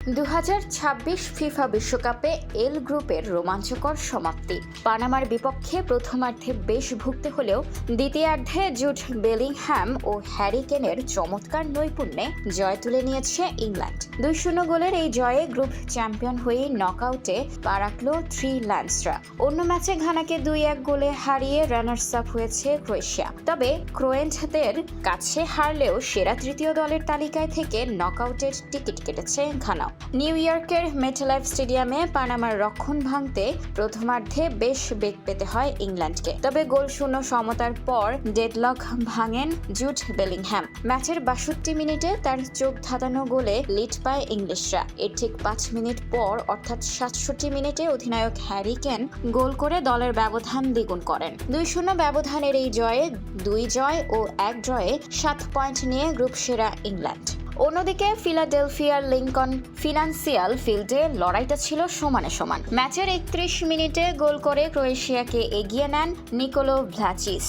2026 FIFA বিশ্বকাপে এল গ্রুপের রোমাঞ্চকর সমাপ্তি। পানামার বিপক্ষে প্রথমার্ধে বেশ ভুগতে হলেও দ্বিতীয়ার্ধে জুড বেলিংহ্যাম ও হ্যারি কেনের চমৎকার নৈপুণ্যে জয় তুলে নিয়েছে ইংল্যান্ড। 2-0 গোলের এই জয়ে গ্রুপ চ্যাম্পিয়ন হয়ে নকআউটে পা রাখল থ্রি লায়ন্সরা। অন্য ম্যাচে ঘানাকে 2-1 গোলে হারিয়ে রানার্স আপ হয়েছে ক্রোয়েশিয়া। তবে ক্রোয়েটদের কাছে হারলেও সেরা তৃতীয় দলের তালিকায় থেকে নকআউটের টিকিট কেটেছে ঘানা। নিউ ইয়র্কের মেটালাইফ স্টেডিয়ামে পানামার রক্ষণ ভাঙতে প্রথমার্ধে বেশ বেগ পেতে হয় ইংল্যান্ডকে। তবে গোল শূন্য সমতার পর ডেডলক ভাঙেন জুড বেলিংহ্যাম। ম্যাচের 62 মিনিটে তার চোখ ধাঁধানো গোলে লিড পায় ইংলিশরা। এর ঠিক 5 মিনিট পর অর্থাৎ 67 মিনিটে অধিনায়ক হ্যারি কেন গোল করে দলের ব্যবধান দ্বিগুণ করেন। 2-0 ব্যবধানের এই জয়ে 2 জয় ও 1 ড্রয়ে 7 পয়েন্ট নিয়ে গ্রুপ সেরা ইংল্যান্ড। অন্যদিকে ফিলাডেলফিয়ার লিংকন ফিনান্সিয়াল ফিল্ডে লড়াইটা ছিল সমানে সমান। ম্যাচের 31 মিনিটে গোল করে ক্রোয়েশিয়াকে এগিয়ে নেন নিকোলো ভ্লাচিচ।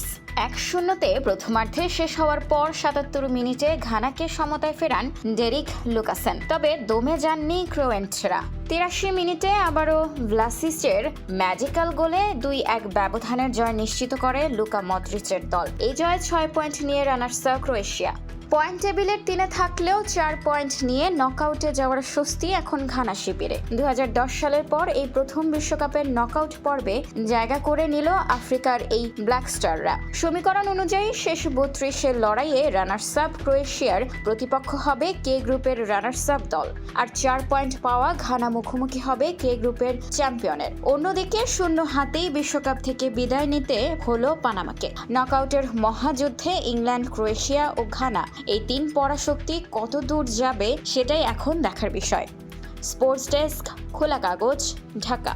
1-0-তে প্রথমার্ধে শেষ হওয়ার পর 77 মিনিটে ঘানাকে সমতায় ফেরান ডেরিক লুকাসেন। তবে দমে যাননি ক্রোয়েটরা। 83 মিনিটে আবারও ভ্লাসিচের ম্যাজিক্যাল গোলে 2-1 ব্যবধানের জয় নিশ্চিত করে লুকা মদ্রিচের দল। এই জয়ে 6 পয়েন্ট নিয়ে রানার্স আপ ক্রোয়েশিয়া। পয়েন্ট টেবিলের 3-এ থাকলেও 4 পয়েন্ট নিয়ে নকআউটে যাওয়ার স্বস্তি এখন ঘানা শিবিরে। 2010 সালের পর এই প্রথম বিশ্বকাপের নকআউট পর্বে জায়গা করে নিল আফ্রিকার এই ব্ল্যাক স্টাররা। সমীকরণ অনুযায়ী শেষ 32-এর লড়াইয়ে রানার্স আপ ক্রোয়েশিয়ার প্রতিপক্ষ হবে কে গ্রুপের রানার্স আপ দল, আর 4 পয়েন্ট পাওয়া ঘানা মুখোমুখি হবে কে গ্রুপের চ্যাম্পিয়নের। অন্যদিকে শূন্য হাতেই বিশ্বকাপ থেকে বিদায় নিতে হলো পানামাকে। নকআউটের মহাযুদ্ধে ইংল্যান্ড, ক্রোয়েশিয়া ও ঘানা এই 3 পরাশক্তি কত দূর যাবে সেটাই এখন দেখার বিষয়। স্পোর্টস ডেস্ক, খোলা কাগজ, ঢাকা।